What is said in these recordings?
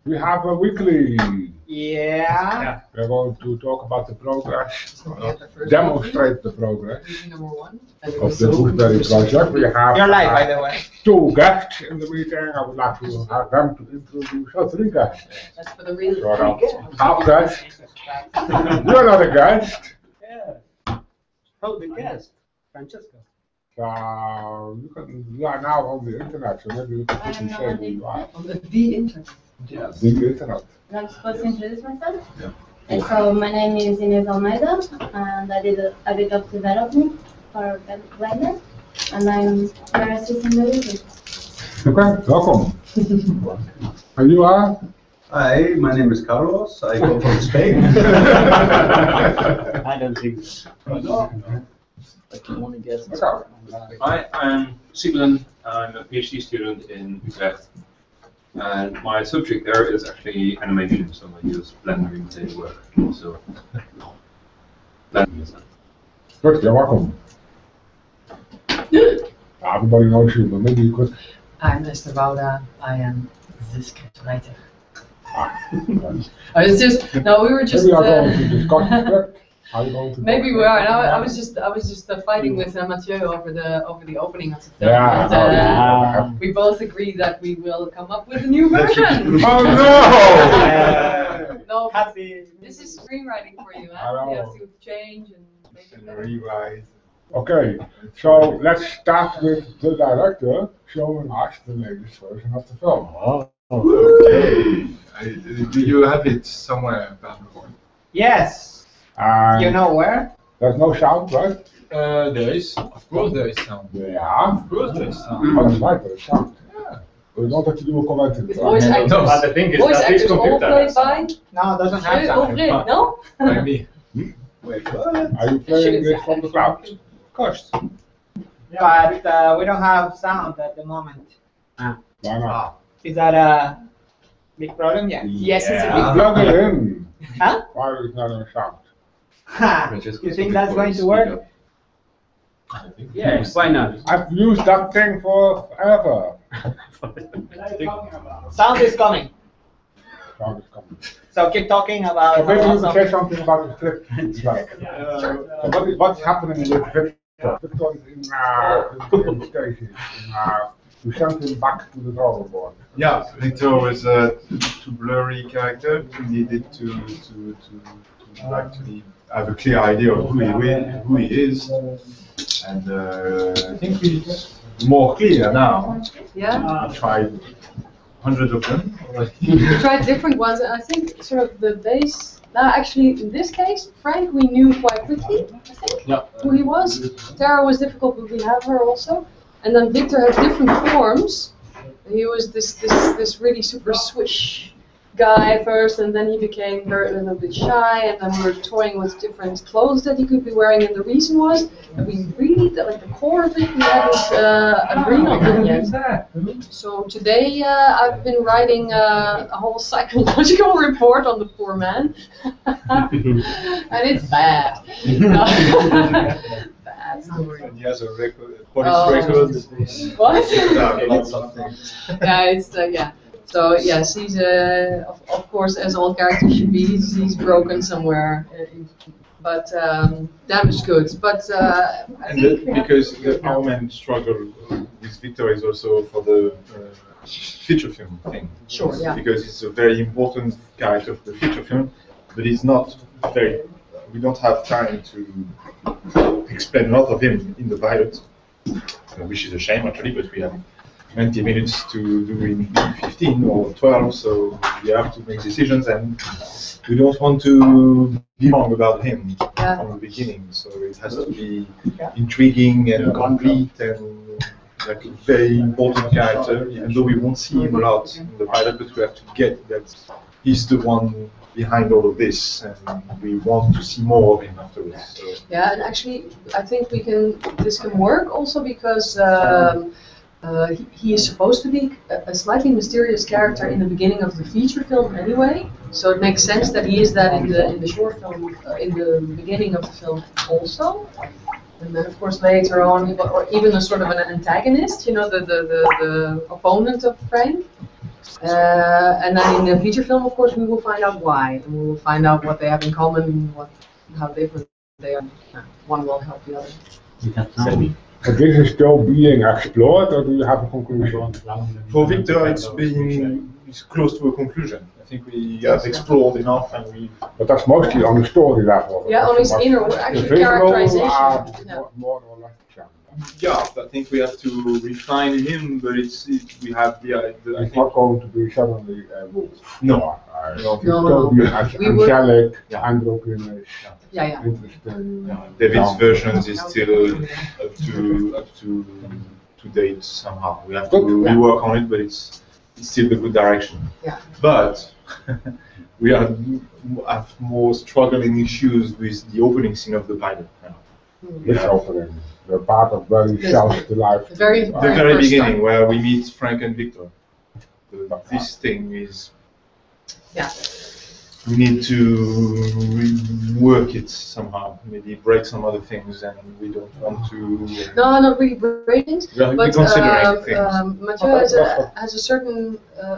We have a weekly. Yeah. We're going to talk about the progress, the demonstrate the progress number one. of the Gooseberry project. We have You're live, by the way. 2 guests in the meeting. I would like to have them to introduce us. 3 guests. That's for the real Half guest. You're not a guest. Yeah. Oh, the guest. Francesca. You are now on the internet, so maybe you can quickly say who you are. on the internet. Yes. The internet. I'm supposed to introduce myself? Yeah. And so my name is Inez Almeida, and I did a bit of development for Blender, and I'm your assistant editor. Okay, welcome. And you are? Hi, my name is Carlos. I come from Spain. I don't think so. Like you want to guess. Hi, I'm Sigmund. I'm a PhD student in Utrecht. And my subject there is actually animation, so I use Blender in daily work. So, Blender is that. Good, you're welcome. Everybody knows you, but maybe you could. I'm Esther Wouda. I am the scriptwriter. Right. It's just no, we were just. Maybe we are going to discuss the script. Are you going to Maybe we are. No, I was just fighting with Mathieu over the opening of the film. Yeah. And, we both agree that we will come up with a new version. Oh no! No, Happy. this is screenwriting for you. I Huh? know. You have to change and make it better. Rewrite. Okay, so let's start with the director showing us the latest version of the film. Okay. Do you have it somewhere, Pablo? Yes. And You know where? there's no sound, right? There is, of course there is sound. Yeah. Of course there is sound. Oh, that's right, there's sound. Yeah. We don't have to do a comment. With voice actors. No, the thing Voice actors all played by No, it doesn't have Mathieu sound. Aubry, no? By me. Wait, what? Are you playing this from the cloud? Of course. But we don't have sound at the moment. Why not? Is that a big problem? Yeah. Yes, it's a Yeah. big Plug it in. Huh? Why is not a sound? Ha! You think that's going to work? Yeah, why not? I've used that thing for forever. Sound is coming. Sound is coming. So keep talking about. So maybe you awesome- can say something about the script. Right. So what's happening with Victor? Victor is in station. We sent him back to the drawing board. Yeah, Victor was a too blurry character. We needed to actually have a clear idea of who he is. And I think he's more clear now. Yeah. I tried hundreds of them already. We tried different ones, and I think sort of the base. Actually, in this case, Frank we knew quite quickly. I think who he was. Tara was difficult, but we have her also. And then Victor had different forms. He was this really super swish guy first, and then he became a little bit shy, and then we were toying with different clothes that he could be wearing, and the reason was that we really, like the core of it, we hadn't agreed on yet. So today I've been writing a whole psychological report on the poor man, and it's bad. Bad story. And he has a record, police record. What? Yeah, lots of things. Yeah, it's yeah. So yes, he's of course, as all characters should be, he's broken somewhere, but damaged goods. But I And think because our main struggle with Victor is also for the feature film thing. Sure, yeah. Because it's a very important character of the feature film, but it's not very. We don't have time to explain a lot of him in the pilot, which is a shame actually. But we have 20 minutes to do in 15 or 12, so we have to make decisions, and we don't want to be wrong about him from the beginning. So it has to be intriguing and complete and like a very important character, even though we won't see him a lot in the pilot, but we have to get that he's the one behind all of this, and we want to see more of him afterwards. So. yeah, and actually I think this can work also because he is supposed to be a slightly mysterious character in the beginning of the feature film anyway, so it makes sense that he is that in the short film, in the beginning of the film also. And then of course later on, or even a sort of an antagonist, you know, the opponent of Frank. And then in the feature film, of course, we will find out why, and we will find out what they have in common, how different they are. One will help the other. But this is still being explored, or do you have a conclusion? For Victor, it's close to a conclusion. I think we have explored enough, and we. But that's mostly on the story level. Yeah, on his inner, actually characterization. More or less. Yeah, I think we have to refine him, but we have the It's not going to be suddenly No. No. Be angelic, androgynous, interesting. David's versions is still up to date somehow. We have to rework on it, but it's still the good direction. Yeah. But we have more struggling issues with the opening scene of the pilot. This opening, the part of very self to life. The very beginning, where we meet Frank and Victor. This thing is. Yeah. We need to rework it somehow. Maybe break some other things, and we don't want to. No, not really break things. But Mathieu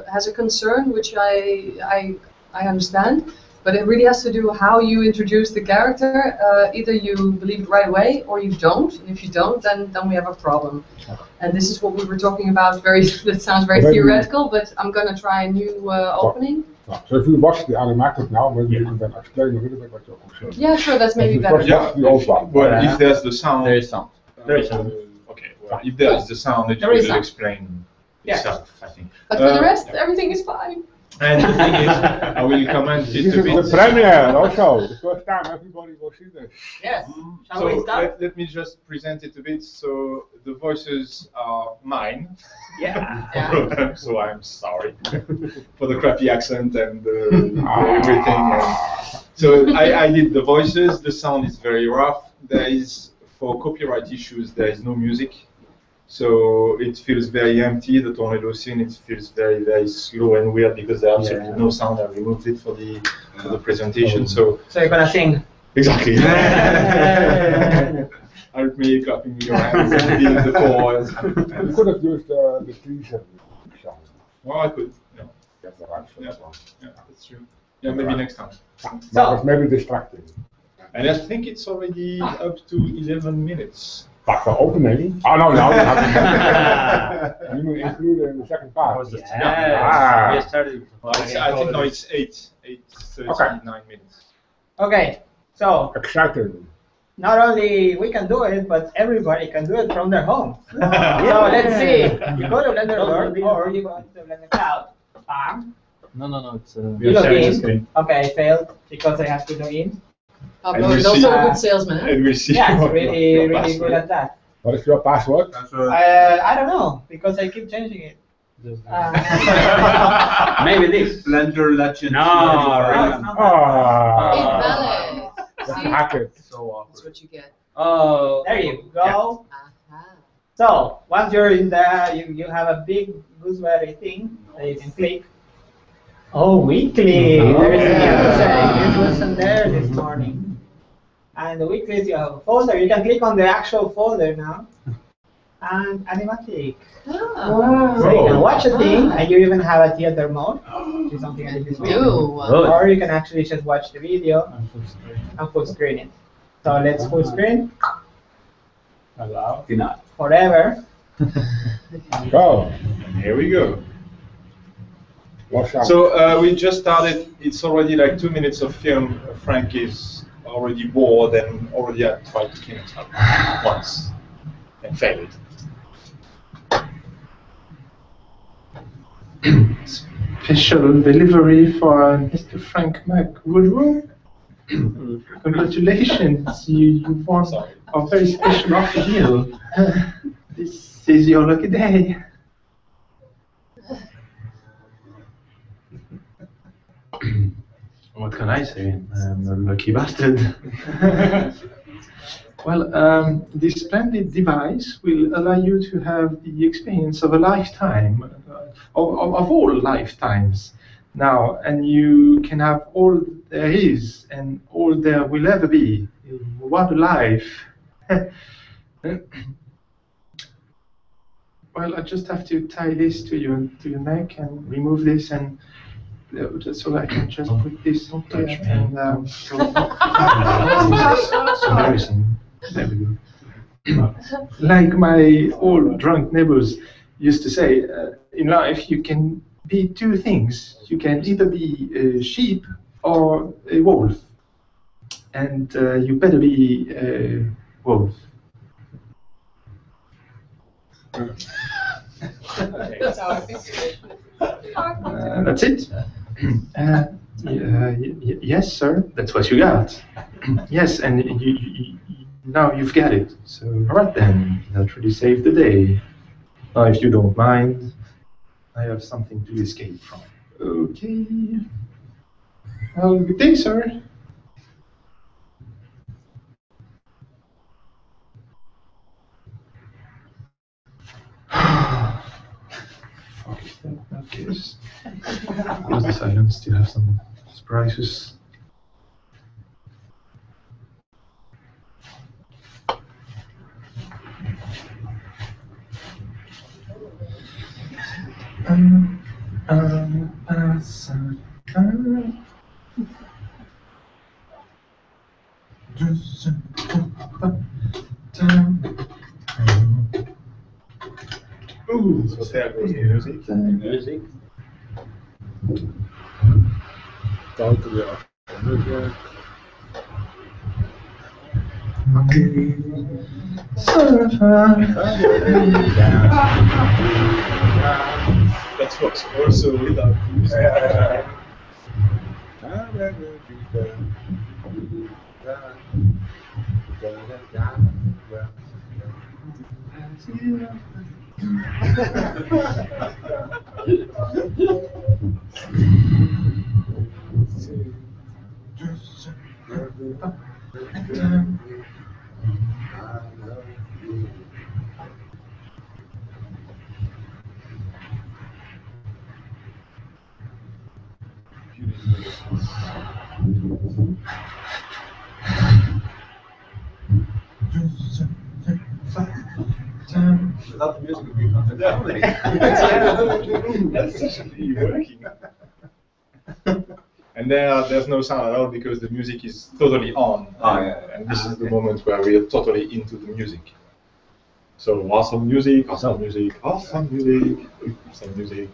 has a concern, which I understand. But it really has to do how you introduce the character. Either you believe it right away, or you don't. And if you don't, then we have a problem. And this is what we were talking about. That sounds very theoretical, but I'm going to try a new opening. So if you watch the animatic now, maybe you can then explain a little bit what your concern is. Yeah, sure, that's maybe better. Yeah, the old one. Well, if there's the sound. There is sound. There is sound. Okay, well, if there is the sound, it will explain itself, I think. But for the rest, everything is fine. And the thing is, I will comment it a bit. The premiere also, the first time everybody will see this. Yes. Shall So we start? let me just present it a bit. So the voices are mine. Yeah. So I'm sorry for the crappy accent and everything. So I did the voices. The sound is very rough. There is, for copyright issues, there is no music. So it feels very empty, the tornado scene. It feels very, very slow and weird because there's absolutely no sound. I removed it for the presentation. So you're gonna sing. Exactly. Help me clapping your hands and being the chorus. You could have used the teaser sound. Well, I could. Yeah. Get the right first one. Yeah, that's true. Yeah, maybe next time. That was maybe distracting. And I think it's already up to 11 minutes. But for opening? Oh no, no. You will include it in the second part. We started. I think now it's 8:39 minutes. Okay, so Exciting. not only we can do it, but everybody can do it from their home. So let's see. You go to Blender or you go to Blender Cloud. Bam. No, it's. You log in. Okay, failed because I have to log in. Pablo is also a good salesman. And we'll see. Yeah, what really, your really password. good at that. What is your password? I don't know because I keep changing it. Maybe this. Blender Legend. No, right. Invalid. Let's See? hack it. That's what you get. Oh. There you go. Aha. So once you're in there, you have a big Gooseberry thing that you can click. Oh, weekly. There is a new setting. This wasn't there this morning. And the weeklies, you have a folder. You can click on the actual folder now. And Animatic. Ah. So you can watch a thing, and you even have a theater mode, which is something I did this week. Ew. Or you can actually just watch the video and full screen it. So let's full screen Allow. Denied. forever. Go. Here we go. What's up? So we just started. It's already like 2 minutes of film. Frank is already bored and already had tried to kill himself once and failed. Special delivery for Mr. Frank McWoodrow. Congratulations, you won a very special offer deal. This is your lucky day. What can I say? I'm a lucky bastard. Well, this splendid device will allow you to have the experience of a lifetime, of all lifetimes now, and you can have all there is and all there will ever be. What a life. well, I just have to tie this to your neck and remove this, and just so I can just put this on here and so embarrassing. There we go. Like my old drunk neighbors used to say, in life you can be two things. You can either be a sheep or a wolf, and you better be a wolf. That's it. Yes, sir. That's what you got. Yes, and now you've got it. So, all right then. That really saved the day. Now, if you don't mind, I have something to escape from. Okay. Well, good day, sir. Okay. Close the silence. Still have some surprises. Ooh, so there goes the music. Music. Directorial. That works also without music. Without the music, it would be not happening. That's actually working. And there's no sound at all because the music is totally on. And this is the moment where we are totally into the music. So awesome music, awesome music, awesome music, awesome music.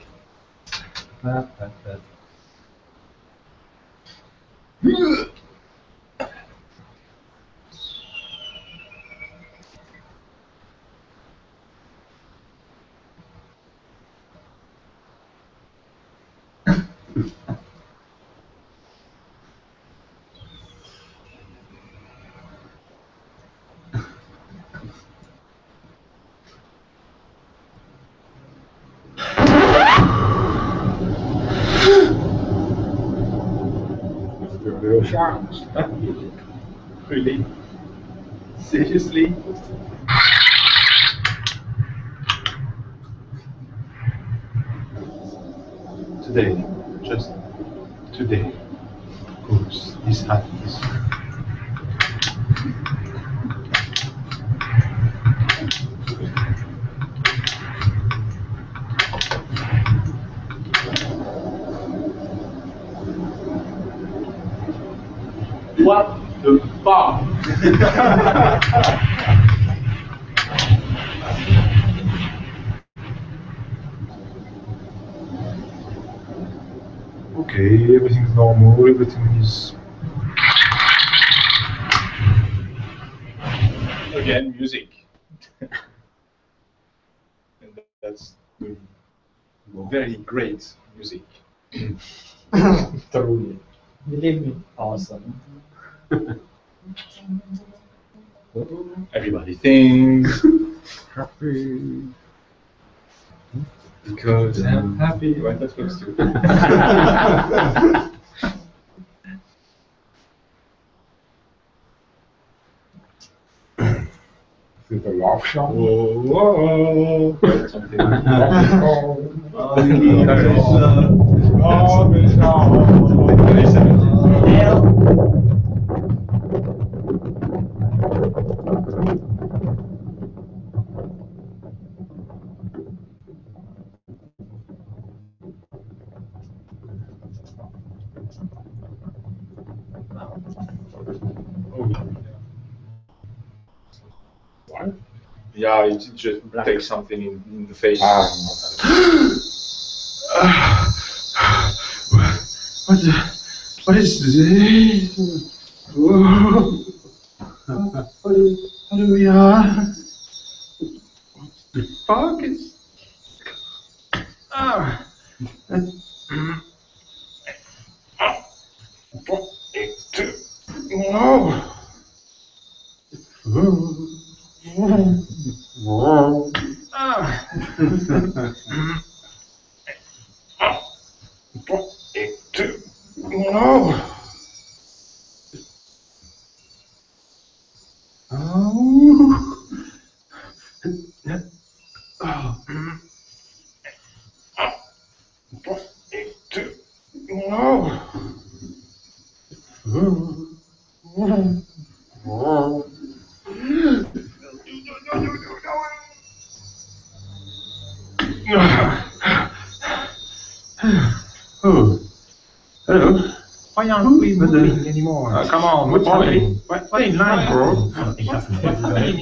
Real sounds. Really? Seriously? Today, just today, of course, this happens. What the fuck? Okay, everything's normal, everything is... Again, music. And that's very great music. Truly. Believe me, awesome. Everybody thinks Happy. because I'm happy. Right, that works too. Is it a love song? Whoa, whoa, whoa. Something. Yeah, it just takes something in the face. What is this? Whoa. What do we are? What the fuck is? Oh, hello. Why aren't we moving anymore? Come on, what's happening? What in line, bro?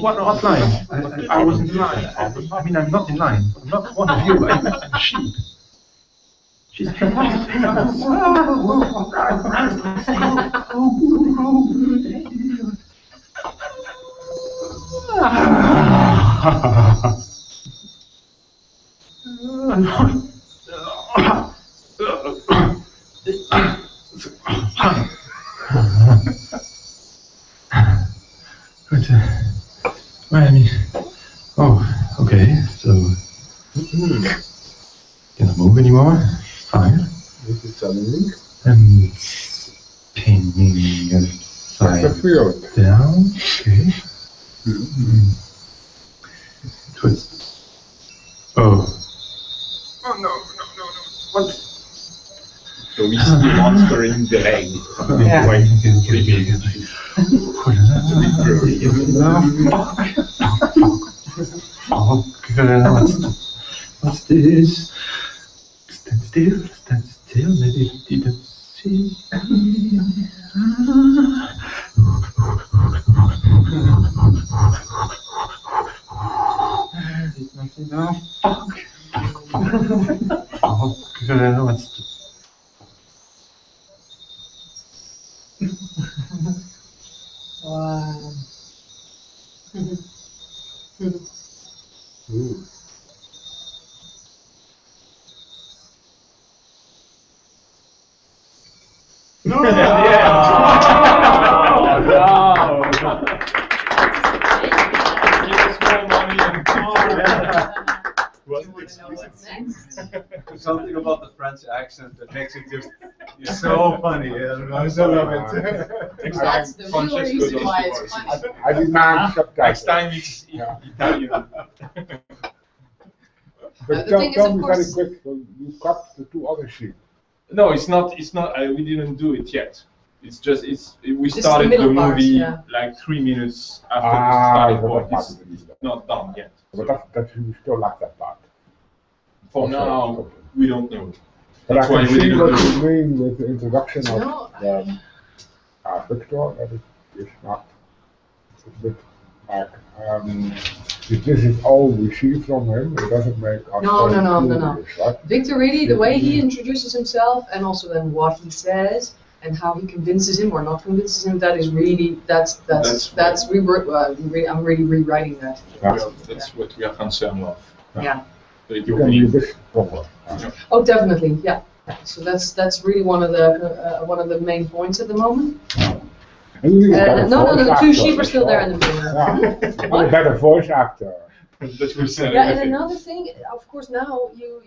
What line? I wasn't in line. I mean, I'm not in line. I'm not one of you. I'm a sheep. She's well, I mean, oh, okay, so cannot move anymore. Fine. This is something. And pinning upside down. Okay. Twist. Oh. Oh no! What? So we see the monster in the leg. Yeah. Quite creepy. What's this? Stand still, maybe he didn't see. There's nothing now. Fuck. What's this? Wow. No! Something about the French accent that makes it just so funny. I so love it. That's the real reason why it's funny. I demand subtitles. Next time it's Italian. But the thing is, tell of me course- very quick, so you cut the two other sheep. No, it's not. It's not. We didn't do it yet. It's just. We is the started the middle part, movie yeah. like 3 minutes after the storyboard. that's It's not done yet. But that you still like that part. For Okay. now, we don't know. But That's I why can we see didn't what do you mean with the introduction of No, Victor, that it is not, it's a bit like, if this is all we see from him, it doesn't make us No, so no. curious, right? Victor really, the way he introduces himself and also then what he says and how he convinces him or not convinces him, that is really, I'm really rewriting that. That's what we are concerned of. Yeah. The You can be a opening. bit proper. Oh, definitely, yeah. So that's really one of the main points at the moment. And you need a better No, voice the actor two sheep are as still there well. in the middle. Yeah, and a better voice actor. That will sell Yeah, and everything. another thing, of course, now you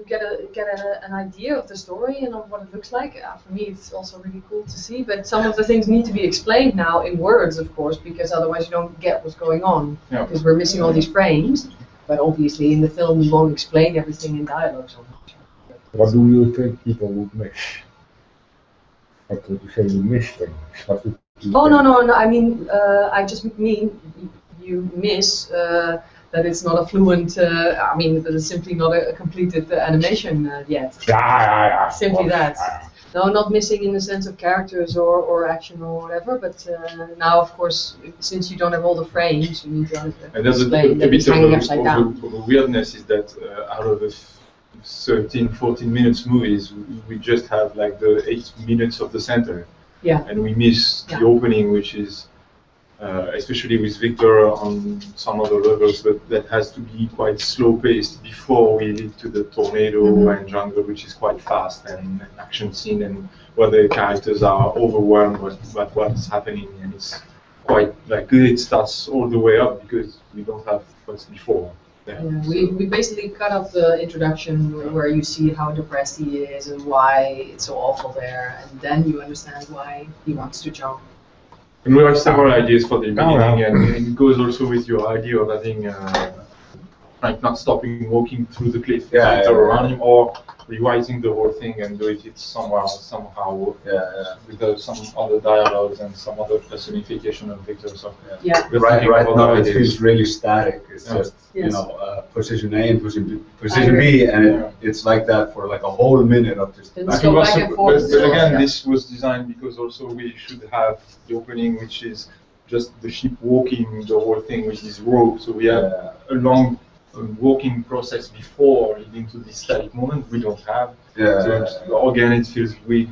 get an idea of the story and of what it looks like. For me, it's also really cool to see. But some of the things need to be explained now in words, of course, because otherwise you don't get what's going on. Yeah. Because we're missing all these frames. But obviously, in the film, we won't explain everything in dialogue so much. What do you think people would miss? What would you say you miss things? What would you Oh think? no! I mean, I just mean you miss that it's not a fluent. I mean, that it's simply not a completed animation yet. Yeah. Simply of course, that. yeah. No, not missing in the sense of characters or action or whatever, but now, of course, since you don't have all the frames, you need to And there's a explain that bit it's hanging upside down. of a weirdness is that out of the 13, 14 minutes movies, we just have like the 8 minutes of the center. Yeah. And we miss the opening, which is, especially with Victor on some other levels, that has to be quite slow paced before we lead to the tornado and jungle, which is quite fast, and an action scene, and where the characters are overwhelmed with what's happening, and it's quite like it starts all the way up because we don't have what's before. Yeah, we basically cut off the introduction where you see how depressed he is and why it's so awful there, and then you understand why he wants to jump. And we have several ideas for the beginning, and it goes also with your idea of having, like not stopping walking through the cliff around him, or rewriting the whole thing and do it somehow with some other dialogues and some other personification of Victor. So right now it feels really static. It's just you know position A and position B, and it's like that for like a whole minute of just. Let's go back and forth. But again, this was designed because also we should have the opening, which is just the ship walking the whole thing with this rope. So we have a long walking process before leading to this static moment. We don't have. So again, it feels weak.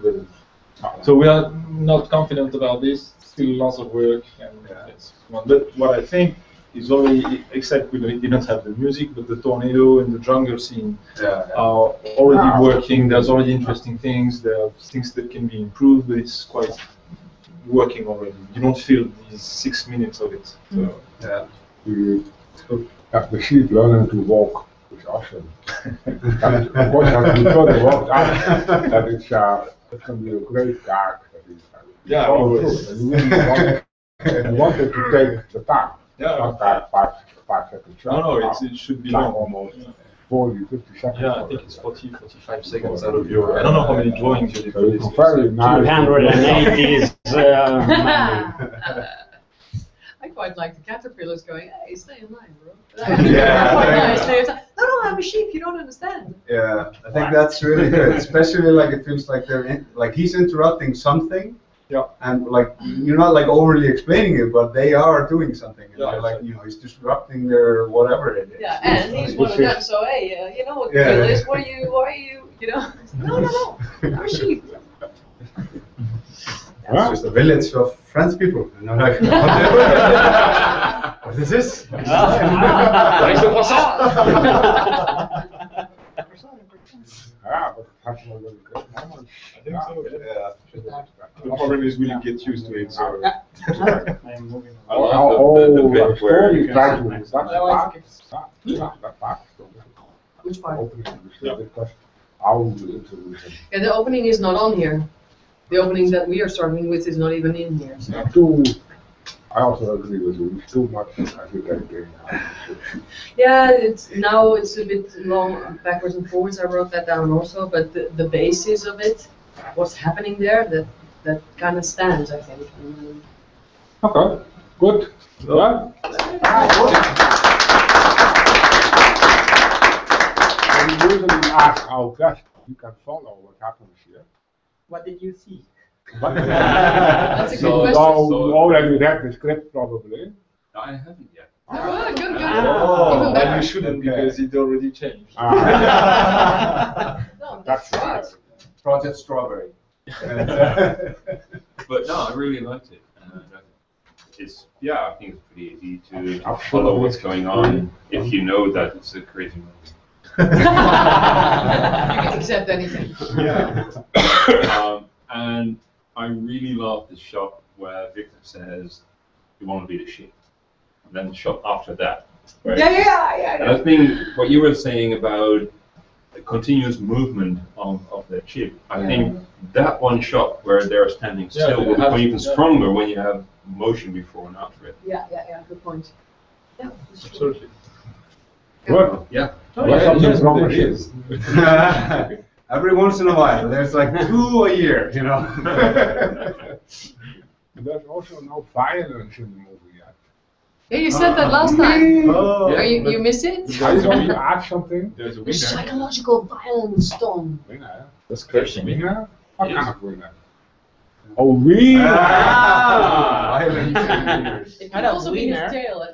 So we are not confident about this. Still lots of work. And but what I think is already, except we didn't have the music, but the tornado and the jungle scene are already working. There's already interesting things. There are things that can be improved, but it's quite working already. You don't feel these 6 minutes of it. So, the sheep learning to walk is awesome. Of course, as we further walk out, that it's going to be a great dark. always. You wanted to take the time. Not that 5 seconds. No, it should be long. Almost 40, 50 seconds. Yeah, I think it's 40, 45 seconds out of your. I don't know how many drawings you did for this. Very nice. 280 is I quite like the caterpillars going, hey, stay in line, bro. Quite nice. Stay in line. No, I'm a sheep, you don't understand. Yeah, I think that's really good. Especially like it feels like like he's interrupting something. Yeah. And like you're not like overly explaining it, but they are doing something. And like he's disrupting their whatever it is. Yeah, and he's one of them. So hey, you know what the deal is? Why are you? No. I'm a sheep. It's just a village of French people. And I'm like, what is this? What is the croissant? But that's not really good. I think so. Yeah. The problem is we get used to it. So. I am moving. The story trying to that's that part. Which part? Because how will you introduce him? Yeah, the opening is not on here. The opening that we are starting with is not even in here. So. I also agree with you. It's too much agitating. Yeah, it's a bit long backwards and forwards. I wrote that down also, but the basis of it, what's happening there, that kind of stands, I think. Okay, good. Yeah. We usually ask our guests, you can follow what happens here. What did you see? That's a good So question. you already read the script probably. No, I haven't yet. Oh, good. Even And better. you shouldn't because it already changed. No, That's good. right. Project Strawberry. But no, I really liked it. I think it's pretty easy to follow what's going on if you know that it's a crazy movie. You can accept anything. Yeah. And I really love the shot where Victor says, "You want to be the sheep," and then the shot after that. Right? Yeah. And I think what you were saying about the continuous movement of the ship, I think that one shot where they're standing still will become even stronger when you have motion before and after it. Yeah, good point. Yeah, Absolutely. Good. Yeah. Something wrong with is. Every once in a while, there's like 2 a year, you know. There's also no violence in the movie yet. Yeah, you said that last time. Oh. You miss it? I saw you add something. There's a There's winner. psychological violence, Tom. Winner. That's cursing. Winner? What Yes. kind of winner? Oh, winner! It Not could a also be his winner. tail.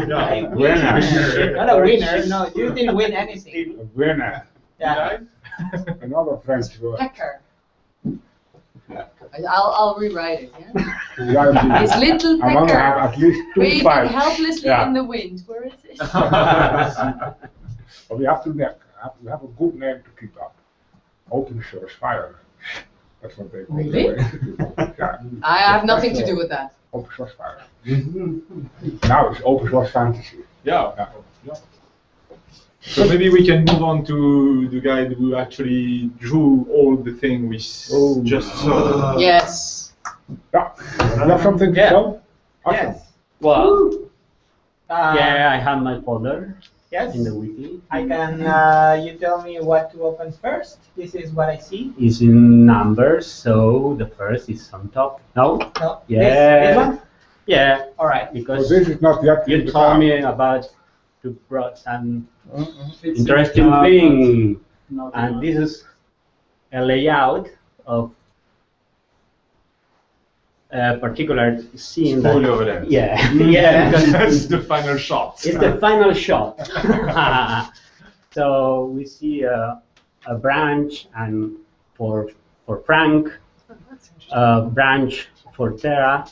Not a winner. No, you didn't win anything. A winner. Yeah. Another French word. Pecker. I'll rewrite it. Yeah? Yeah, It's little I want to have pecker. at least 2 Waving pipes. helplessly Yeah. in the wind. Where is it? But we have to have a good name to keep up. Open source fire. That's what they call Really? it. Yeah. I have nothing to do with that. Open source fire. Now it's open source fantasy. Yeah. Yeah. So maybe we can move on to the guy who actually drew all the thing we just saw. Yes. Yeah. You have something to Yeah. show? Yes. Well, Uh, yeah, I have my folder Yes. in the wiki. I can. You tell me what to open first. This is what I see. It's in numbers, so the first is on top. No? No. Yeah. This one. Yeah, All right. So because this is not yet you in the told car. me about to brought some It's interesting in, thing, not and in- this is a layout of a particular scene. that- Spoiler alert. Yeah, yeah, because That's the final shot. it's the final shot. So we see a branch, and for Frank, a branch for Tara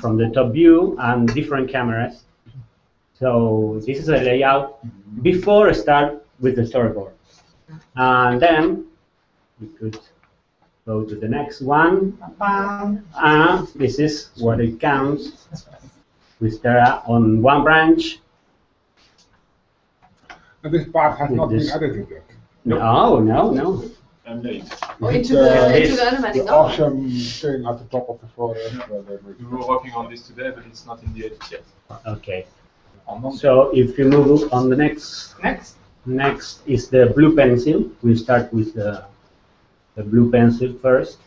from the top view, and different cameras. So this is a layout before I start with the storyboard. And then we could go to the next one. Bam. This is what it counts with Tara on one branch. And this part has not been This- edited yet. No, no, no. I'm late. Oh, into The- the animatic. The No. awesome thing at the top of the forest. where they We were working on this today, but it's not in the edit yet. Okay. On Monday. So if you move on the next Next. is the blue pencil. We start with the blue pencil first,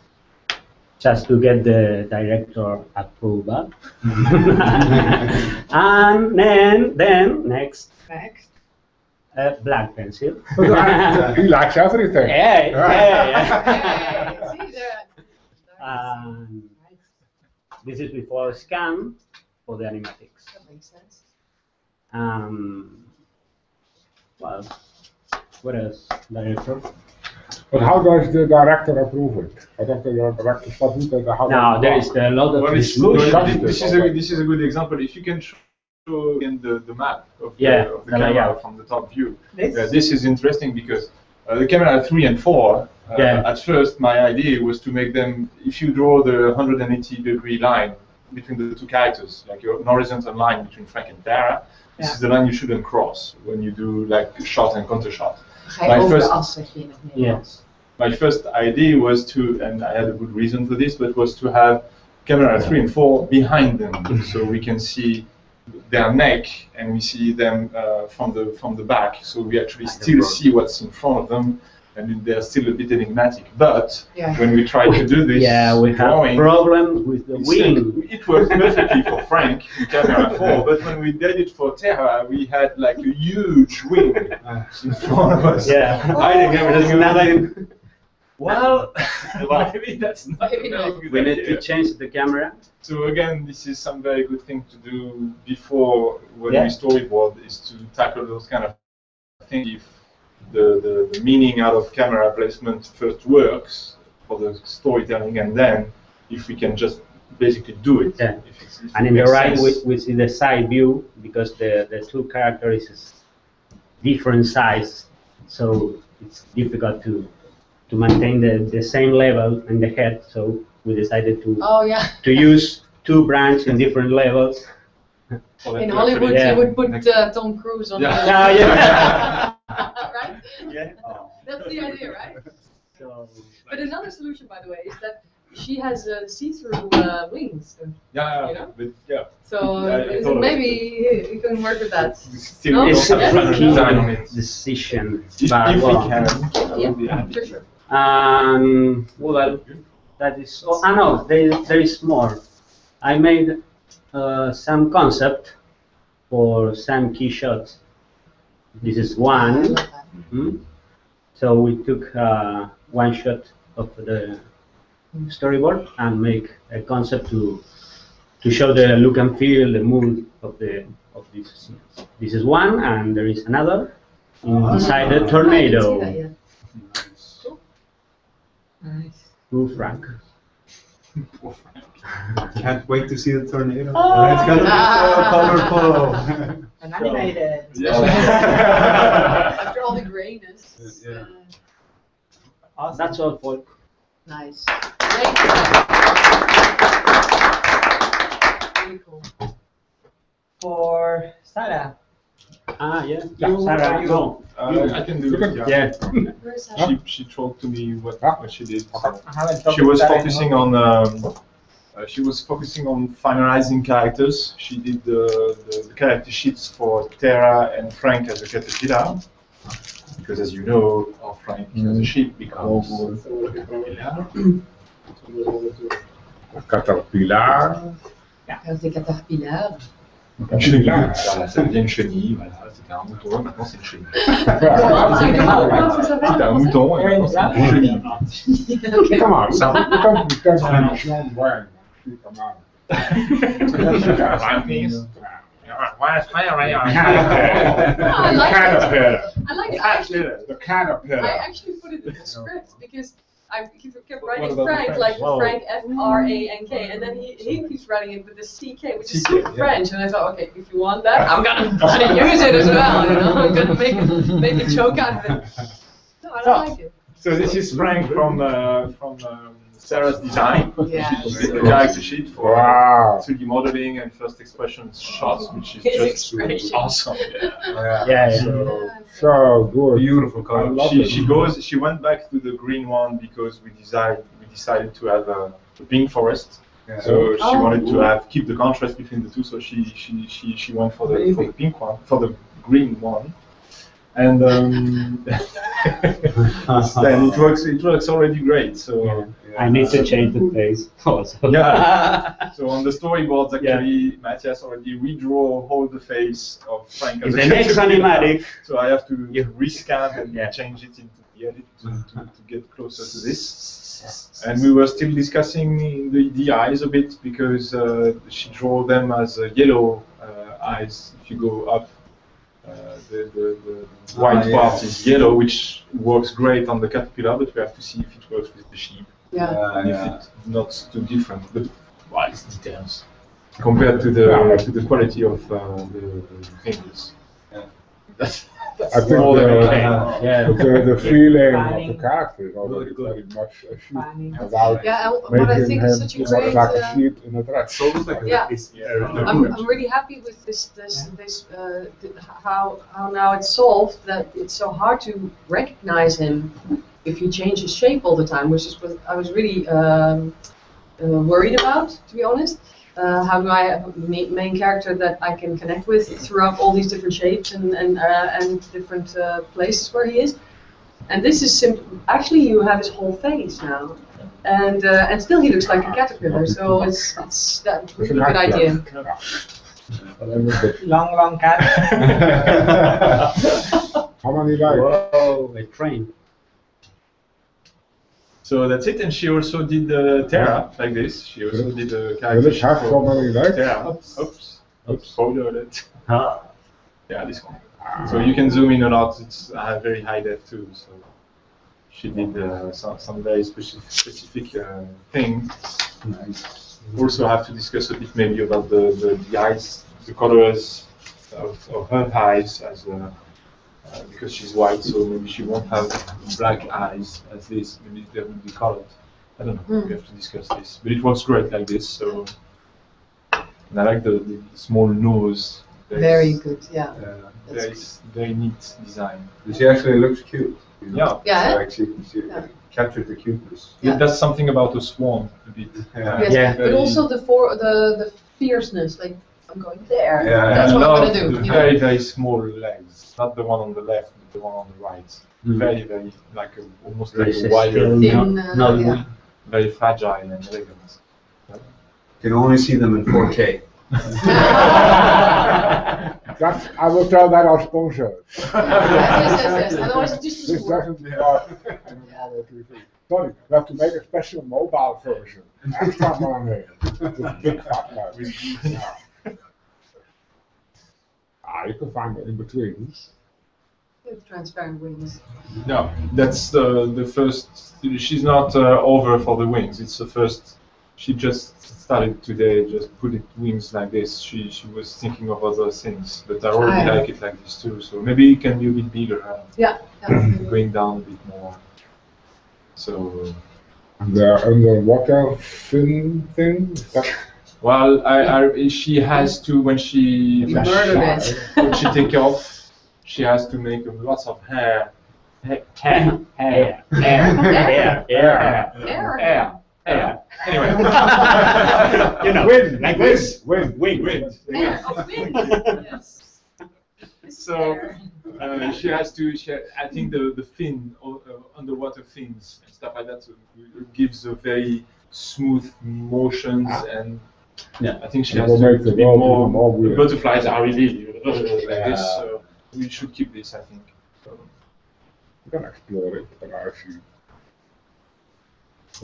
just to get the director approval. And then next, Next. black pencil. He likes everything. Yeah, yeah. Hey, see there. And this is before scan for the animatics. That makes sense. Well, what else, director? But how does the director approve it? I don't think the director doesn't do that. How Now there is a lot of Well, discussion. this is a good example. If you can show again the map of Yeah, of the the camera layout. from the top view. This. This is interesting because the camera 3 and 4, Yeah. at first my idea was to make them, if you draw the 180-degree line between the two characters, like an horizontal line between Frank and Tara, this Yeah. is the line you shouldn't cross when you do like shot and counter shot. Ga je Mijn over first- de as, zeg je in het Nederlands. My first idea was to, and I had a good reason for this, but was to have camera 3 and 4 behind them, so we can see their neck and we see them from the back, so we actually still see what's in front of them, and they're still a bit enigmatic. But Yeah. when we try to do this Yeah, we have drawing, problems with the it's wing. like- it worked perfectly for Frank in camera 4, but when we did it for Tara, we had like a huge wing in front of us. Yeah. Hiding everything. Nothing. Well, maybe that's not Maybe a not. very good We need idea. to change the camera. So again, this is some very good thing to do before when Yeah. we storyboard, is to tackle those kind of things. If the meaning out of camera placement first works for the storytelling, and then if we can just basically do it. Yeah. If And it in the makes right, sense. we see the side view because the two characters is different size, so it's difficult to maintain the same level in the head. So we decided to Oh yeah. use two branches in different levels. For that In to Hollywood, actually- Yeah. you would put Next- Tom Cruise on. Yeah. the- Yeah. Right? Yeah. That's the idea, right? So, But another solution, by the way, is that she has see-through wings. Yeah, You know? but yeah. So I thought of maybe you can work with that. Still No? it's don't a have final tricky design on it. decision. If but we well. can, I would be Yeah, happy. for sure. Well, that is. Oh, no, there is more. I made some concept for some key shots. This is I one. love that. So we took one shot the storyboard and make a concept to show the look and feel, the mood of these scenes. This is one, and there is another inside the tornado. Nice. Poor Frank. Can't wait to see the tornado. Oh. It's gonna be so colorful. And animated. After all the grayness. Yeah. Awesome. That's all, folk. Nice. Great. Really cool. For Sarah. Yeah. You- Sarah, you- no. I can do it. Yeah. Where's that? She told to me what she did. So I haven't talked she was to Sarah in focusing a on while. finalizing characters. She did the character sheets for Tara and Frank as a caterpillar, because as you know, our Frank as a sheep becomes Caterpillar. Als des caterpillars. une chenille. Voilà, ça devient une chenille. Voilà, c'était un mouton, et maintenant c'est une chenille. C'était un mouton, et maintenant c'est une chenille. Come on, some transformation when she come on. I like Caterpillar. I like it. The caterpillar. I actually put it in the script because I kept What writing about the Frank French? like Wow. Frank F-R-A-N-K, and then he keeps writing it with the C-K, which is CK, super yeah. French, and I thought, okay, if you want that, I'm gonna use it as well, you know, I'm gonna make a joke out of it. No, I don't like it. So this is Frank from Sarah's design. Yeah. She did the character sheet for Wow. 3D modeling and first expression shots, which is His just expression. awesome. Yeah. Yeah. So good. Beautiful I color. love it. She went back to the green one because we decided to have a pink forest. Yeah. So she Oh. wanted to keep the contrast between the two. So she went for the pink one, for the green one. And then it works already great. So I need to change the face also. yeah. So on the storyboards, actually, Matthias already redraw all the face of Frank. In as the a next caterpillar. animatic, So I have to rescan and Yeah. change it into the edit to get closer to this. And we were still discussing the eyes a bit because she drew them as yellow eyes. If you go up, the white part is yellow, which works great on the caterpillar, but we have to see if it works with the sheep. Yeah. And if it's not too different, but well, it's details compared to the quality of the fingers. Yeah. That's I think more than okay. the feeling of the character is already very much a sheep without Yeah, and what I making think him is such a look great, like a sheep in a dress. yeah. I'm really happy with this how now it's solved that it's so hard to recognize him if you change his shape all the time, which is what I was really worried about, to be honest. How do I have a main character that I can connect with throughout all these different shapes and different places where he is? And this is simple. Actually, you have his whole face now, and still he looks like a caterpillar. So it's that really good idea. Long cat. How many likes? whoa, a train. So that's it, and she also did Terra like this. She also did the Will character it have sheet so for many likes? Terra. Oops. Spoiler alert. Ah. Yeah, this one. So you can zoom in a lot. It's very high def too. So she did some very specific things. Nice. Also have to discuss a bit maybe about the eyes, the colors of her eyes as because she's white, so maybe she won't have black eyes as this. Maybe they will be colored. I don't know. We have to discuss this. But it works great like this. So, and I like the small nose. Very good, yeah. Very neat design. She actually looks cute. You know? Yeah. Like she Yeah. captured the cuteness. Yeah. That's something about a swan a bit. Yes, Yeah. but also the fierceness, like I'm going there. Yeah, That's I what I'm love gonna do. the You very, know? very small legs. Not the one on the left, but the one on the right. Very, very, like almost like a wire. Thin, No, yeah. Very fragile and elegant. You can only see them in 4K. That's, I will tell that our sponsor. Yes. Otherwise, it's just This a sword. doesn't work on normal TV. Sorry, we have to make a special mobile version. Extra money. With big fat lights. Yeah. You can find it in between. With transparent wings. No, that's the first. She's not over for the wings. It's the first. She just started today. Just put it wings like this. She was thinking of other things, but I already like it like this too. So maybe it can be a bit bigger. Yeah. Going down a bit more. So. And the underwater fin thing. Well, she has to when she when she take off. She has to make lots of hair. Air. Anyway. You know, Wind, like this. Wind. Yes. So she has to. I think the fin, underwater fins and stuff like that, gives a very smooth motions, and I think she has to be more. The butterflies are really like this. So we should keep this, I think. We can explore it, but I see.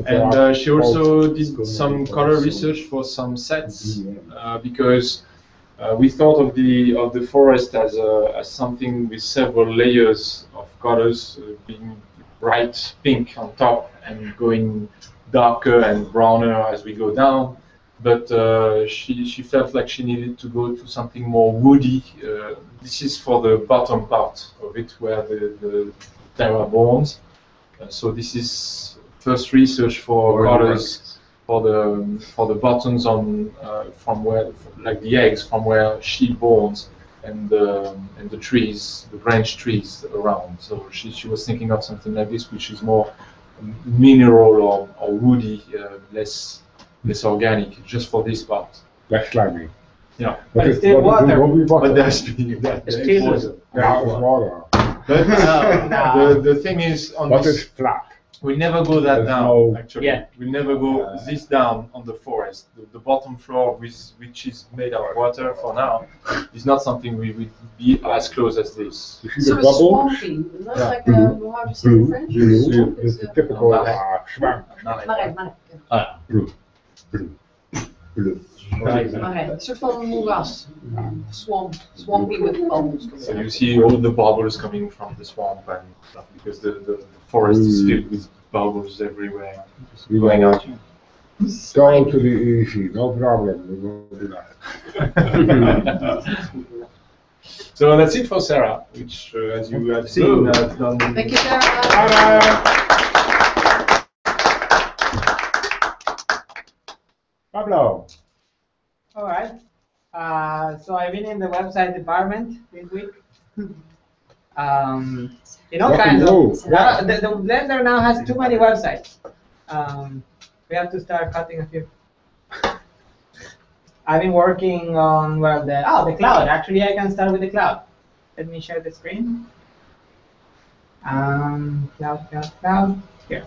And she also did some color research for some sets because we thought of the forest as something with several layers of colors, being bright pink on top and going darker and browner as we go down. But she felt like she needed to go to something more woody. This is for the bottom part of it, where the Terra bones. So this is first research for colors for the buttons on from where, like the eggs, from where she borns, and the trees, the branch trees around. So she was thinking of something like this, which is more mineral or woody, less organic, just for this part. Less slimy. Yeah. But it's still water. But there's water. Yeah, it's water. But the thing is, on But this, it's flat. we never go that There's down. no- Actually, Yeah. we never go this down on the forest. The bottom floor, which is made of water for now, is not something we would be as close as this. You see So the it's bubble? swampy, not like how to say it in French? Blue. It's the typical swamp. Blue. Een soort van moeras. Swampy with bubbles. So you see all the bubbles coming from the swamp and stuff, because the forest is filled with bubbles everywhere. We Going will out. go to the easy, no problem. We will do that. So that's it for Sarah, which, as you have seen, I've done. Thank you, Sarah. Pablo. All right. So I've been in the website department this week. In all What kinds to of. do? Yeah. The Blender now has too many websites. We have to start cutting a few. I've been working on the cloud. Actually, I can start with the cloud. Let me share the screen. Cloud. Here.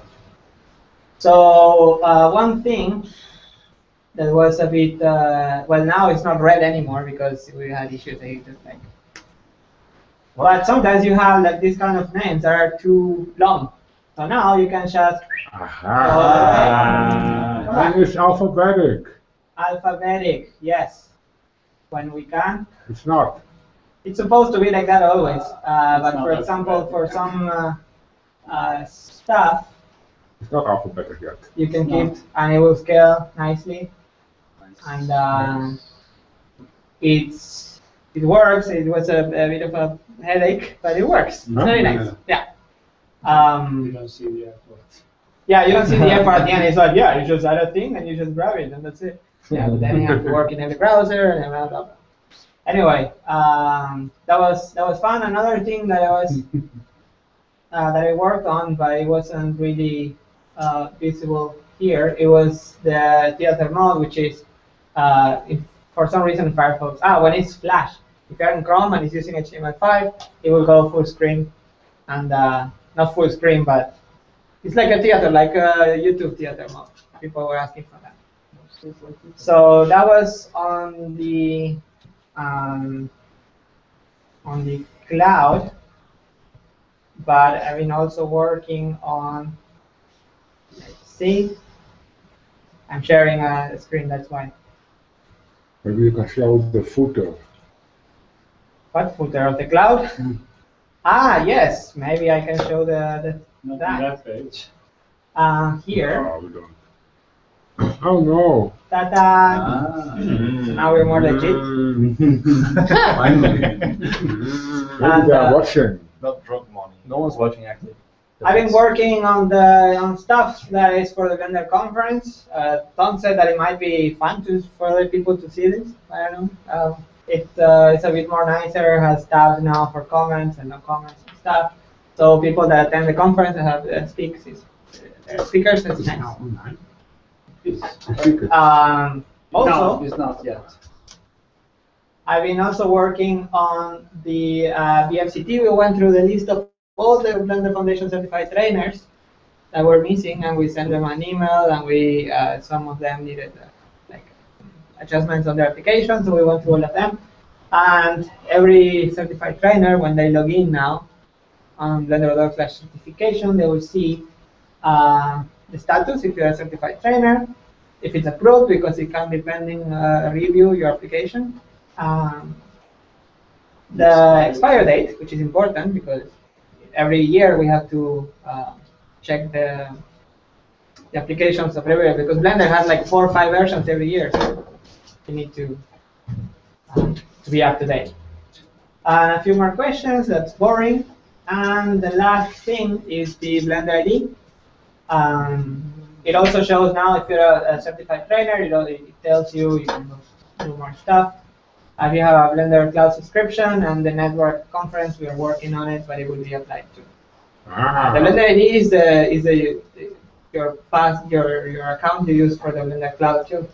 So one thing that was a bit well, now it's not red anymore because we had issues. But sometimes you have like these kind of names that are too long. So now you can just Mine is alphabetic. alphabetic. Yes, when we can. It's not. It's supposed to be like that always. But for example, for some stuff, It's not alphabetic yet. you can keep and it will scale nicely. And it works. It was a bit of a headache, but it works. It's very nice. Yeah. You don't see the airport. Yeah, you don't see the F at the end. It's like, yeah, you just add a thing and you just grab it and that's it. Yeah, but then you have to work in every browser and blah blah blah. Anyway, that was fun. Another thing that I was that I worked on, but it wasn't really visible here. It was the theater mode, which is for some reason Firefox. When it's Flash. If you're in Chrome and it's using HTML5, it will go full screen, and not full screen, but it's like a theater, like a YouTube theater mode. People were asking for that. So that was on the cloud, but I've been also working on see. I'm sharing a screen, that's why. Maybe you can show the footer. What footer of the cloud? Ah, yes. Maybe I can show that. That page. Here. No, we don't. Oh no. Ta-da! So now we're more legit. Finally. Maybe they are watching. Not drug money. No one's watching actually. I've been working on stuff that is for the Blender conference. Tom said that it might be fun for other people to see this. I don't know. It's a bit more nicer. Has tabs now for comments and no comments and stuff. So people that attend the conference and have speakers, it's nice. Also, No, it's not yet. I've been also working on the BFCT. We went through the list of all the Blender Foundation certified trainers that were missing, and we sent them an email, and we some of them needed like adjustments on their application, so we went through all of them. And every certified trainer, when they log in now on blender.org/certification, they will see the status if you're a certified trainer, if it's approved, because it can be pending review your application. The expire date, which is important because every year we have to check the applications of every year, because Blender has like 4 or 5 versions every year, so you need to be up to date. And a few more questions, that's boring. And the last thing is the Blender ID. It also shows now if you're a certified trainer, it tells you you can do more stuff. If you have a Blender Cloud subscription and the network conference, we are working on it, but it will be applied to. The Blender ID is your account you use for the Blender Cloud too.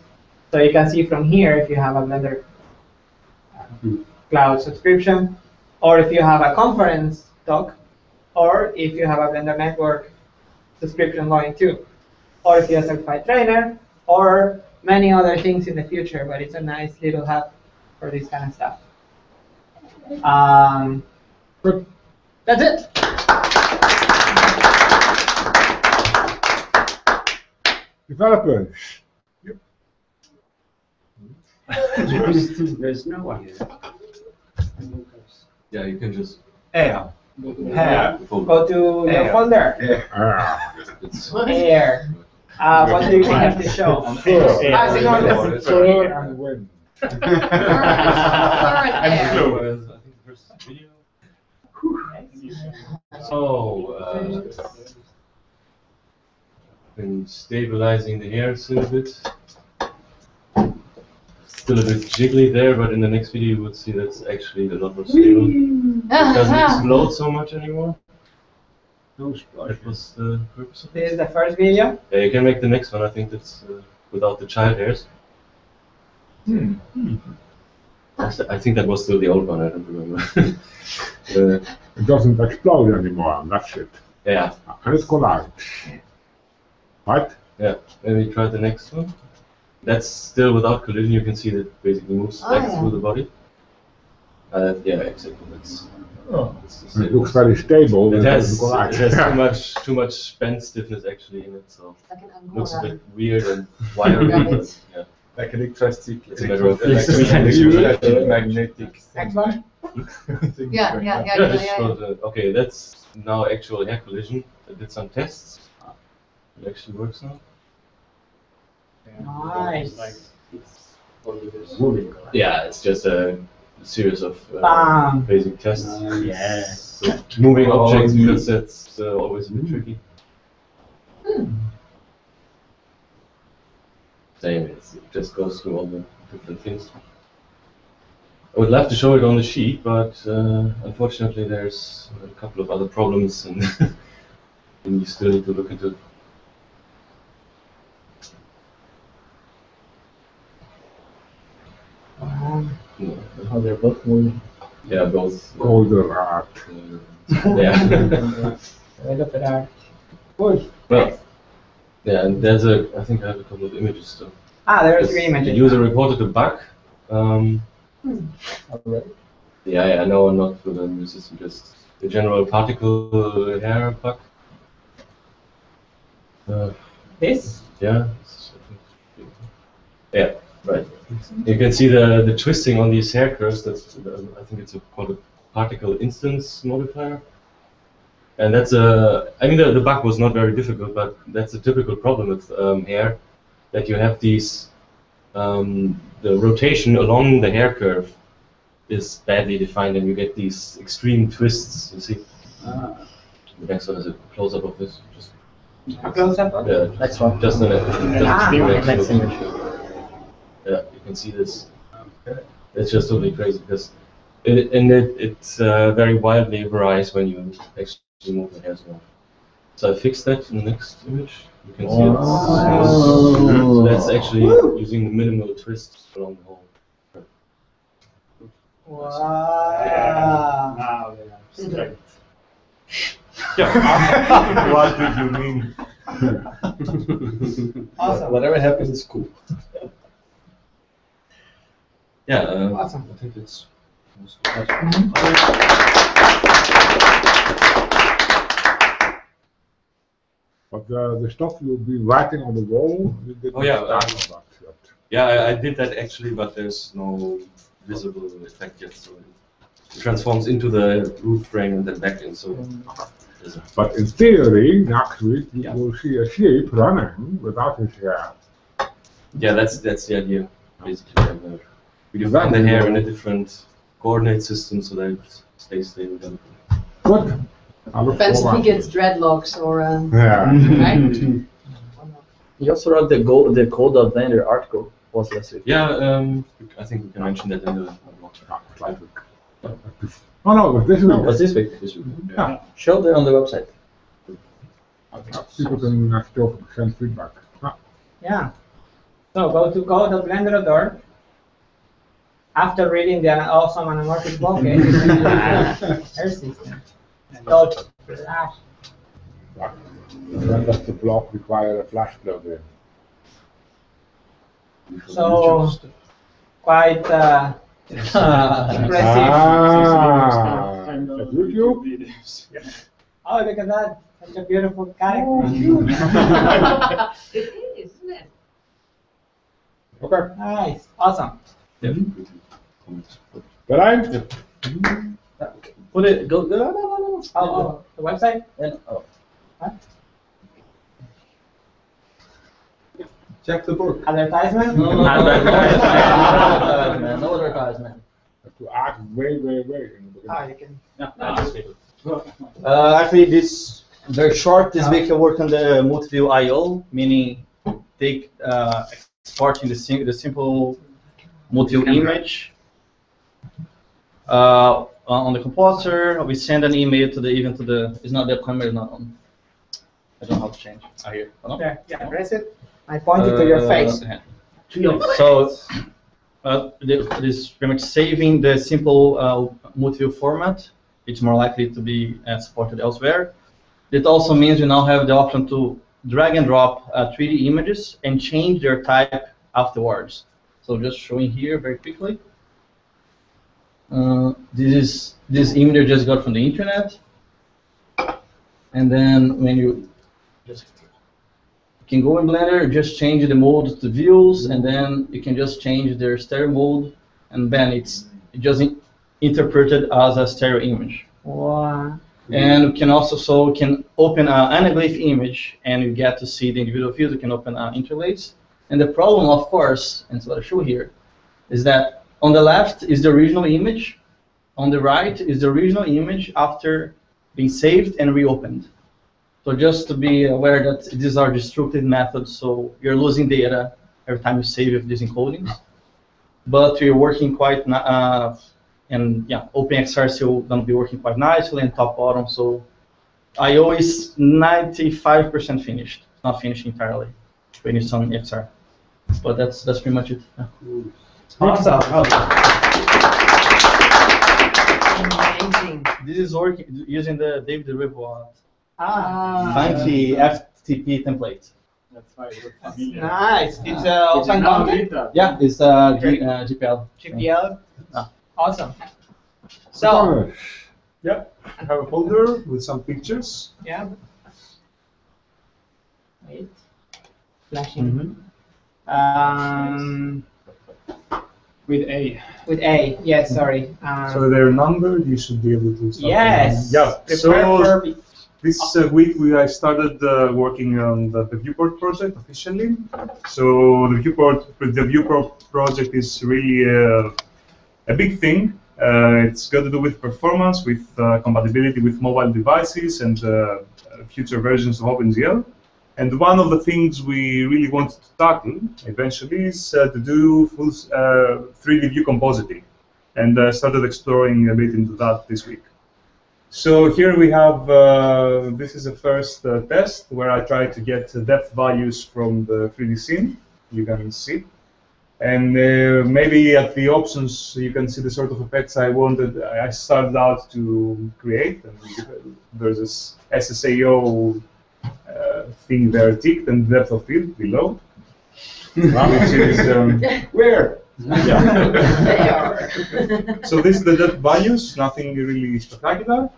So you can see from here if you have a Blender Cloud subscription, or if you have a conference talk, or if you have a Blender Network subscription going too, or if you're a certified trainer, or many other things in the future. But it's a nice little hub for this kind of stuff. That's it. Developers. There's no one here. Yeah, you can just. Yeah. Go to your folder. Air. What do you think of the show? Fur and wind. And flow. I think the first video. So, been stabilizing the hairs a little bit. Still a bit jiggly there, but in the next video you would see that's actually a lot more stable. It doesn't explode so much anymore. That was the purpose of it. This is the first video. Yeah, you can make the next one. I think that's without the child hairs. I think that was still the old one. I don't remember. It doesn't explode anymore, that's it. Yeah. And it collides. Right? Yeah. Maybe try the next one. That's still without collision. You can see that it basically moves back through the body. Yeah, exactly. It looks very stable. It has too much bend stiffness actually in it, so it looks a bit weird and wiry. But, yeah. Like electricity. It's a matter of electricity. Magnetic. Next one. Okay, that's now actual hair collision. I did some tests. It actually works now. Nice. Yeah, it's just a series of basic tests. So moving objects, because that's always a bit tricky. Same, it just goes through all the different things. I would love to show it on the sheet, but unfortunately there's a couple of other problems and you still need to look into it. Oh, they're both moving. Yeah, both. Colder art. Yeah. Look at that. Well, yeah, and I think I have a couple of images still. There are 3 images. The user reported a bug. Yeah, no, not for the new system, just the general particle hair bug. This? Yeah. Yeah, right. You can see the twisting on these hair curves. That's I think it's called a particle instance modifier. And that's I mean the bug was not very difficult, but that's a typical problem with hair, that you have these the rotation along the hair curve is badly defined, and you get these extreme twists. You see. The next one is a close-up of this. Just A close-up? Yeah, Next one. just the Next image. Yeah, you can see this. It's just totally crazy because it very wildly varies when you actually move the hairs around. So I fixed that in the next image. You can see it. So that's actually using the minimal twist along the whole. Wow. Now they are straight. What did you mean? Awesome. Whatever happens is cool. Yeah, Awesome. I think it's. But the stuff you'll be writing on the wall, you did Oh, yeah, not start on that yet. Yeah, I did that actually, but there's no visible effect yet. So it transforms into the roof frame and then back in. So. But in theory, next week you will see a sheep running without his hair. Yeah, that's the idea, basically. We define the hair in a different coordinate system so that it stays stable. Good. Depends if he gets dreadlocks or Yeah. right? You also wrote the code.blender article was last week. Yeah, I think we can mention that in the blog. Oh no, it was this week. No, it was this week. This week. Yeah. Show there on the website. People can still send feedback. Yeah. So go to code.blender.org. After reading the awesome anamorphic bokeh, hair system. Code Flash. When does the block require a Flash plugin? So quite impressive. At YouTube? Oh, look at that! Such a beautiful character. It is, isn't it? Okay. Nice, awesome. Yeah. Bereid? Put it. Go. No. Oh, the website? And, oh. Check the book. Advertisement? No advertisement. No advertisement. Have to act way in the beginning. Ah, you can. Actually, this very short. This week I work on the multi-view I/O, meaning take exporting the simple multi-view image on the composer. We send an email to the It's not the camera is not on. I don't know how to change. Here. Oh, no? There, yeah, press it. I pointed to your face. So this pretty much saving the simple multi-view format. It's more likely to be supported elsewhere. It also means you now have the option to drag and drop 3D images and change their type afterwards. So just showing here very quickly. This image I just got from the internet. And then when you can go in Blender, just change the mode to views, and then you can just change their stereo mode, and then it's just interpreted as a stereo image. Wow. And you can also open an anaglyph image, and you get to see the individual views. You can open interlace. And the problem, of course, and so what I show here, is that on the left is the original image, on the right is the original image after being saved and reopened. So just to be aware that these are destructive methods, so you're losing data every time you save with these encodings. But we're working quite, and yeah, OpenXR will gonna be working quite nicely and top bottom. So I/O is 95% finished, not finished entirely. We need some XR, but that's pretty much it. Yeah. Awesome. Amazing. This is working using the David Ripple Fancy FTP template. That's why it looks familiar. Nice. It's open content? Yeah, it's GPL. GPL? Ah. Awesome. So, Yep, I have a folder with some pictures. yeah. Wait. flashing. With A. With A, yes, sorry. So they're numbered, you should be able to start. Yes. Yeah. Prepare for This week I started working on the Viewport project officially. So the Viewport project is really a big thing. It's got to do with performance, with compatibility with mobile devices and future versions of OpenGL. And one of the things we really wanted to tackle eventually is to do full 3D view compositing. And started exploring a bit into that this week. So here we have, this is the first test where I try to get depth values from the 3D scene. You can see. And maybe at the options you can see the sort of effects I wanted. I started out to create. And there's this SSAO thing there ticked and depth of field below. Which is, where? Yeah. They are. So this is the depth values, nothing really spectacular.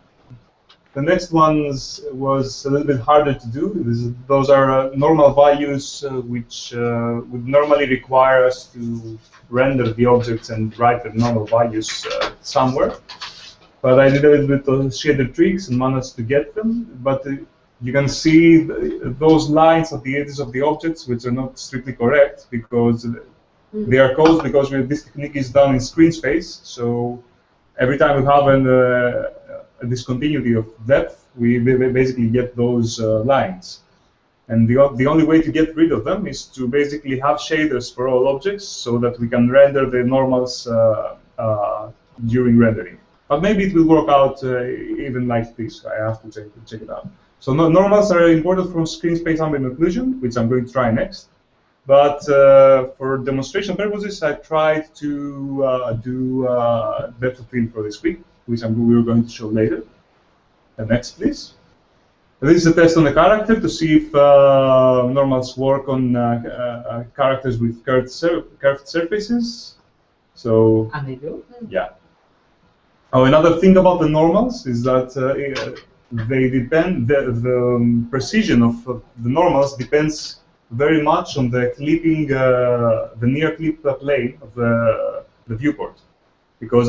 The next one was a little bit harder to do. Those are normal values which would normally require us to render the objects and write the normal values somewhere. But I did a little bit of shader tricks and managed to get them. But you can see those lines at the edges of the objects which are not strictly correct because they are caused because this technique is done in screen space. So every time we have a discontinuity of depth, we basically get those lines. And the only way to get rid of them is to basically have shaders for all objects so that we can render the normals during rendering. But maybe it will work out even like this. I have to check it out. So normals are imported from screen space ambient occlusion, which I'm going to try next. But for demonstration purposes, I tried to do depth of field for this week, which we're going to show later. Next, please. This is a test on the character to see if normals work on characters with curved surfaces. So, and they do? Yeah. Oh, another thing about the normals is that they depend. The precision of the normals depends very much on the clipping, the near clip plane of the viewport, because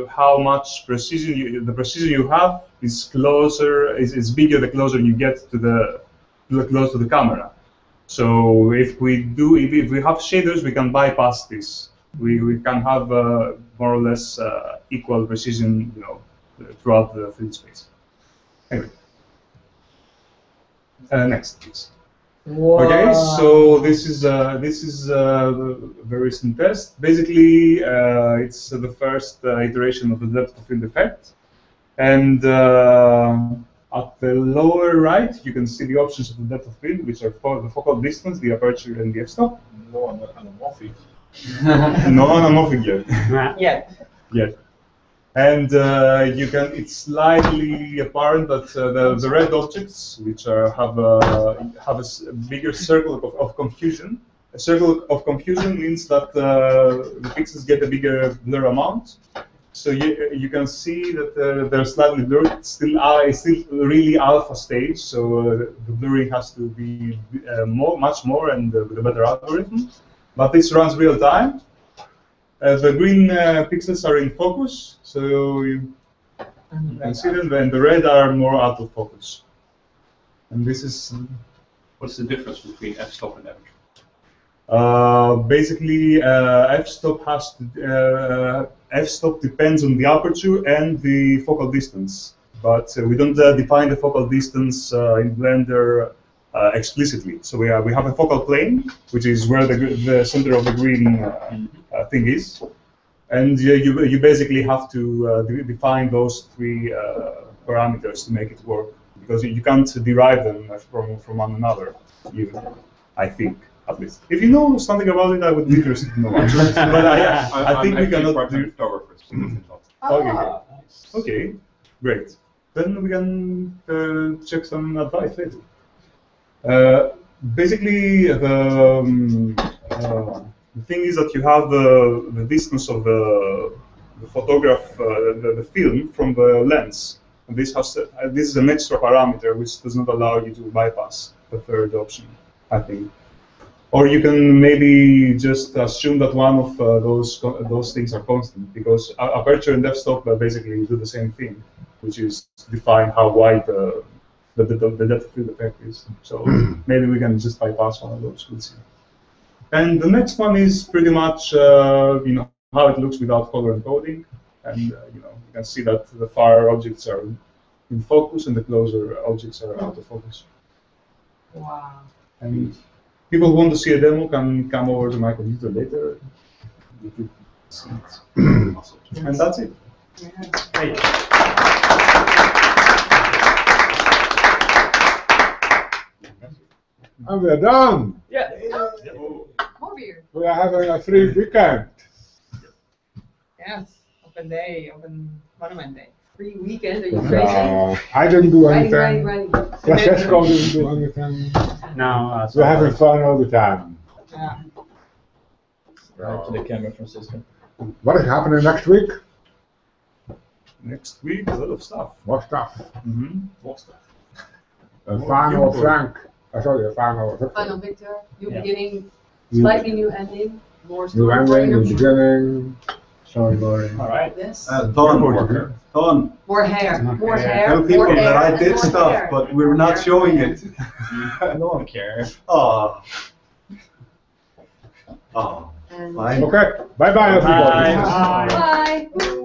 how much precision the precision you have is closer, is bigger the closer you get to the close to the camera. So if we have shaders, we can bypass this. We can have more or less equal precision, throughout the 3D space. Anyway, next, please. Wow. Okay, so this is a very recent test. Basically, it's the first iteration of the depth of field effect, and at the lower right, you can see the options of the depth of field, which are the focal distance, the aperture, and the f-stop. No anamorphic. No anamorphic yet. Yet. And it's slightly apparent that the red objects, which have a bigger circle of confusion. A circle of confusion means that the pixels get a bigger blur amount. So you can see that they're slightly blurred. It's still really alpha stage, so the blurring has to be much more and with a better algorithm. But this runs real time. The green pixels are in focus, so you can see them, and the red are more out of focus. And this is... What's the difference between f-stop and aperture? Basically, f-stop depends on the aperture and the focal distance, but we don't define the focal distance in Blender explicitly. So we have a focal plane, which is where the center of the green thing is, and you basically have to define those three parameters to make it work, because you can't derive them from one another, even, I think, at least. If you know something about it, I would be interested to know. But I think we cannot do... Okay, great. Then we can check some advice later. Basically, the thing is that you have the distance of the photograph, the film from the lens. And this is an extra parameter which does not allow you to bypass the third option, I think. Or you can maybe just assume that one of those things are constant, because aperture and f-stop basically do the same thing, which is define how wide the depth of field effect is. So maybe we can just bypass one of those. We'll see. And the next one is pretty much how it looks without color encoding, and you can see that the far objects are in focus and the closer objects are out of focus. Wow. And people who want to see a demo can come over to my computer later. You could see it. And that's it. Great. And we're done. Yeah. More beer. We are having a free weekend. Yes. Open day, open monument day. Free weekend, are you crazy? I didn't do anything. Right. Francesco didn't do anything. No. We're having fun all the time. Yeah. Right to the camera, Francisco. What is happening next week? Next week, a lot of stuff. More stuff. More stuff. A final Frank. Sorry, a final Victor. Final Victor, new beginning, slightly new ending, more New ending, new beginning. Storyboard. All right. This. Don. More hair. More hair. Tell people more that hair, I did more stuff, hair. but we're not showing it. No one cares. Oh. Oh. And Fine. Okay. Bye bye, everybody. Bye. Bye.